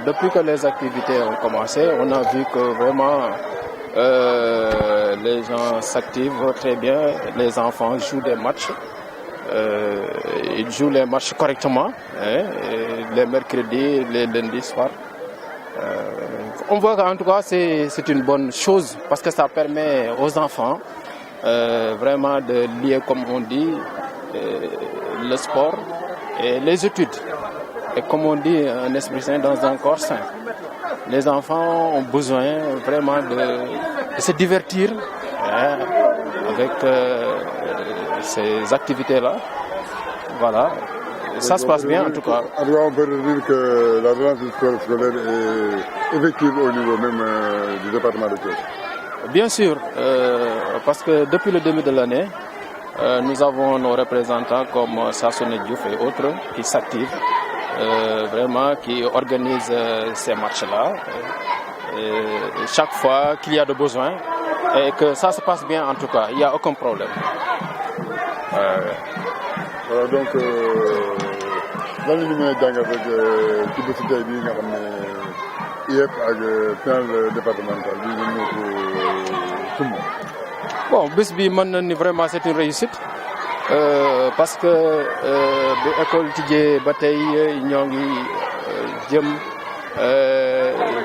depuis que les activités ont commencé, on a vu que vraiment les gens s'activent très bien, les enfants jouent des matchs. Ils jouent les matchs correctement, les mercredis, les lundis soirs. On voit qu'en tout cas c'est une bonne chose parce que ça permet aux enfants vraiment de lier, comme on dit, le sport et les études. Et comme on dit, un esprit sain dans un corps sain. Les enfants ont besoin vraiment de se divertir avec ces activités-là. Voilà, ça se passe bien en tout cas. On peut dire que la relance du sport scolaire est effective au niveau même du département de Thiès. Bien sûr, parce que depuis le début de l'année, nous avons nos représentants comme Sassoune Diouf et autres qui s'activent, vraiment qui organisent ces matchs-là. Chaque fois qu'il y a de besoin et que ça se passe bien en tout cas, il n'y a aucun problème. Voilà, donc lan la ñu mën a jàng rek ci bési tey bii nga xam ne IEF ak final départemental bi ñu ñëw ko sumb. Bon, bés bi mën na ni vraiment c'est une réussite parce que bu école tijjee ba tey ñoo ngi jëm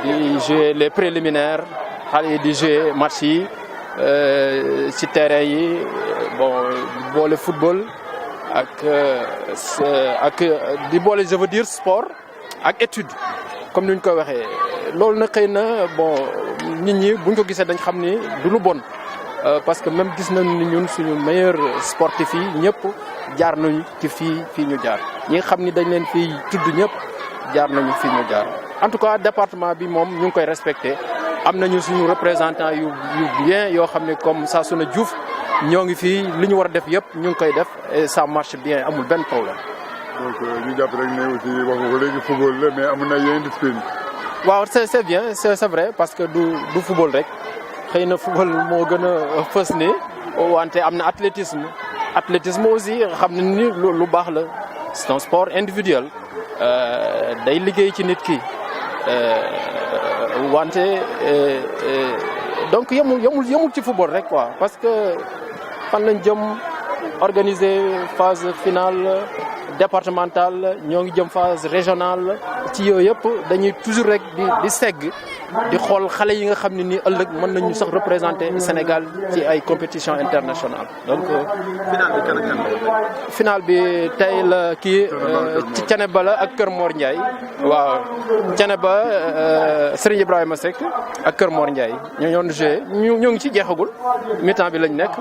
di jouer les préliminaires xale yi di jouer match yi ci terrain yi bon boole football ak di boole je veux dire sport ak étude comme ni ñu ko waxee loolu nag xëy na bon nit ñi buñ ko gisee dañ xam ni du lu bon parce que même gis nañ ni ñun suñu meilleur sportif yi ñëpp jaar nañu ci fii ñu jaar ñi nga xam ni dañ leen fii tudd ñëpp jaar nañu fii ñu jaar en tout cas département bi moom ñu ngi koy respecté am nañu suñu représentant yu bien yoo xam ne comme Sassoune Diouf ñoo ngi fii li ñu war a def yëpp ñu ngi koy def et ça marche bien amul benn problème. donc ñu jàpp rek ne aussi wax nga ko léegi football la mais amoon na yeneen discipline. waaw c'est bien c'est vrai parce que du football rek xëy na football moo gën a fës ni wante am na athlétisme aussi xam ne ni lu baax la c'est un sport individuel day liggéey ci nit ki wante donc yemul ci football rek quoi parce que fan lañ jëm organiser phase finale départementale ñoo ngi jëm phase régionale ci yooyu yëpp dañuy toujours rek di segg di xool xale yi nga xam ne nii ëllëg mën nañu sax représenter Sénégal ci ay compétitions internationales donc. final bi tey la kii ci Thiénaba la ak Kër Mor Ndiaye waaw Thiénaba Serigne Ibrahima Seck ak Kër Mor Ndiaye ñoo joué ñoo ngi ci jeexagul mi-temps bi lañ nekk.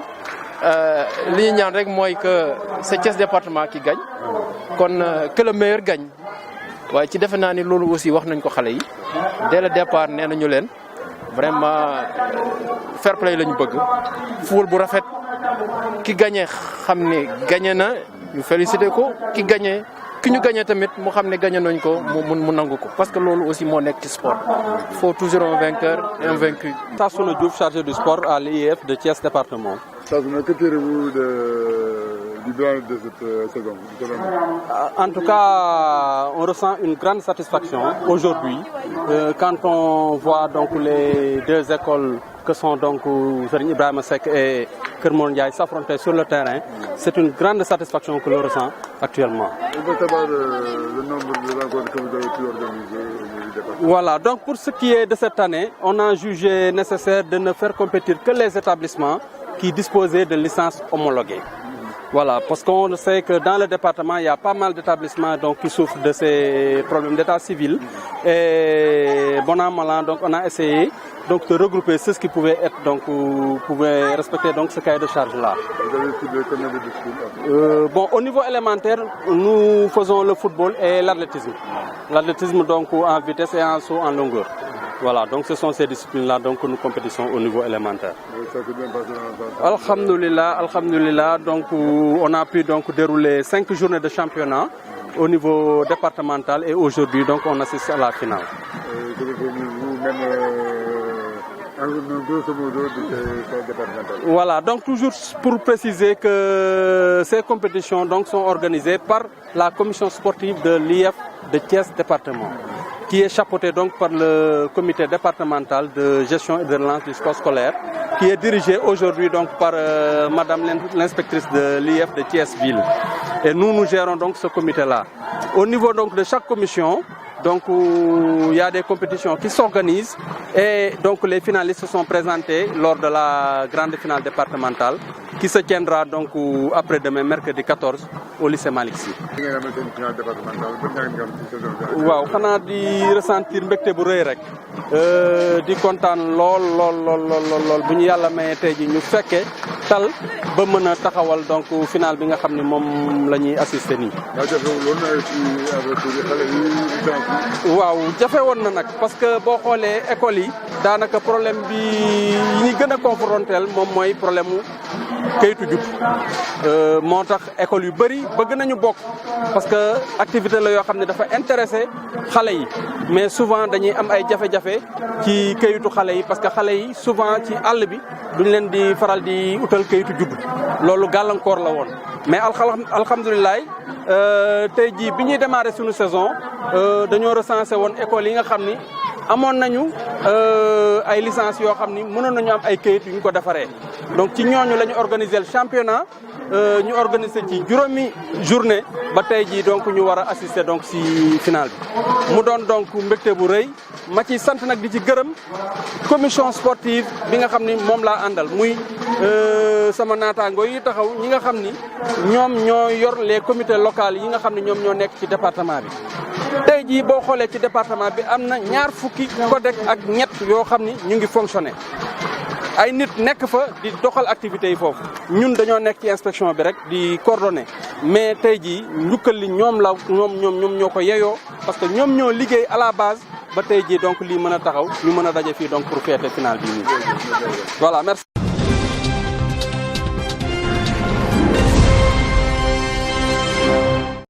li ñu ñaan rek mooy que c'est Thiès département qui gagne kon que le meilleur gagne waaye ci defe naa ni loolu aussi wax nañ ko xale yi dès le départ nee nañu leen vraiment fair play la ñu bëgg football bu rafet ki gagné xam ne gagné na ñu félicité ko ki ñu gagné tamit mu xam ne gagné nañ ko mu nangu ko parce que loolu aussi moo nekk ci sport il faut toujours un vainqueur et un vaincu. Sassoune Diouf, chargé du sport à l'IEF de Thiès département. Sassoune, que tirez-vous du bilan de cette saison? En tout cas, on ressent une grande satisfaction aujourd'hui quand on voit donc les deux écoles que sont donc Serigne Ibrahima Seck et Kër Mor Ndiaye s'affronter sur le terrain. C'est une grande satisfaction que l'on ressent actuellement. On peut savoir le nombre de rencontres que vous avez pu organiser au niveau du département? Voilà, donc pour ce qui est de cette année, on a jugé nécessaire de ne faire compétir que les établissements qui disposaient de licences homologuées. Voilà, parce qu'on sait que dans le département, il y a pas mal d'établissements donc, qui souffrent de ces problèmes d'état civil. Et bon an, mal an, donc on a essayé donc, de regrouper ceux qui pouvaient être, donc, pouvaient respecter donc, ce cahier de charge-là. Vous avez ciblé combien de disciplines? Bon, au niveau élémentaire, nous faisons le football et l'athlétisme. L'athlétisme donc en vitesse et en saut en longueur. Voilà, donc ce sont ces disciplines-là donc, que nous compétissons au niveau élémentaire. Ça s'est bien passé dans Alhamdulillah, donc on a pu donc dérouler 5 journées de championnat au niveau départemental et aujourd'hui donc on assiste à la finale. Voilà, donc toujours pour préciser que ces compétitions donc sont organisées par la commission sportive de l'IEF de Thiès département. qui est chapeauté donc par le comité départemental de gestion et de relance du sport scolaire, qui est dirigé aujourd'hui donc par Madame l'inspectrice de l'IF de Thiès-Ville. Et nous gérons donc ce comité-là. Au niveau donc de chaque commission, donc il y a des compétitions qui s'organisent et donc les finalistes se sont présentés lors de la grande finale départementale qui se tiendra donc après-demain, mercredi 14, au lycée Malick Sy. waaw xanaa di ressentir mbégte bu rëy rek di kontaan lool bu ñu yàlla mayee tey ji ñu fekkee tal ba mën a taxawal donc final bi nga xam ne moom la ñuy assister nii. waaw jafe woon na nag parce que boo xoolee école yi daanaka problème bi yi ñuy gën a confronteel moom mooy problème mu kayitu judd moo tax école yu bëri bëgg nañu bokk parce que activité la yoo xam ne dafa intéressé xale yi mais souvent dañuy am ay jafe-jafe ci kayitu xale yi parce que xale yi souvent ci àll bi duñ leen di faral di utal kayitu judd loolu gàllankoor la woon mais alhamdulilah tey jii bi ñuy démarrer suñu saison dañoo recensé woon école yi nga xam ni amoon nañu ay licence yoo xam ni mënoon nañu am ay kayit yu ñu ko defaree donc ci ñooñu la ñu organiser le championnat ñu organiser ci juróomi journée ba tey jii donc ñu war a assister donc si final bi mu doon donc mbégte bu rëy ma ci sant nag di ci gërëm commission sportive bi nga xam ni moom laa àndal muy sama naataango yi taxaw ñi nga xam ni ñoom ñoo yor les comités locaux yi nga xam ni ñoom ñoo nekk ci département bi tey jii boo xoolee ci département bi am na 20 codec ak ñett yoo xam ni ñu ngi fonctionner ay nit nekk fa di doxal activités yi foofu ñun dañoo nekk ci inspection bi rek di coordonner mais tey jii njukkal li ñoom ñoo ko yeyoo parce que ñoom ñoo liggéey à la base ba tey jii donc lii mën a taxaw ñu mën a daje fii donc pour fêter final bi nii voilà merci.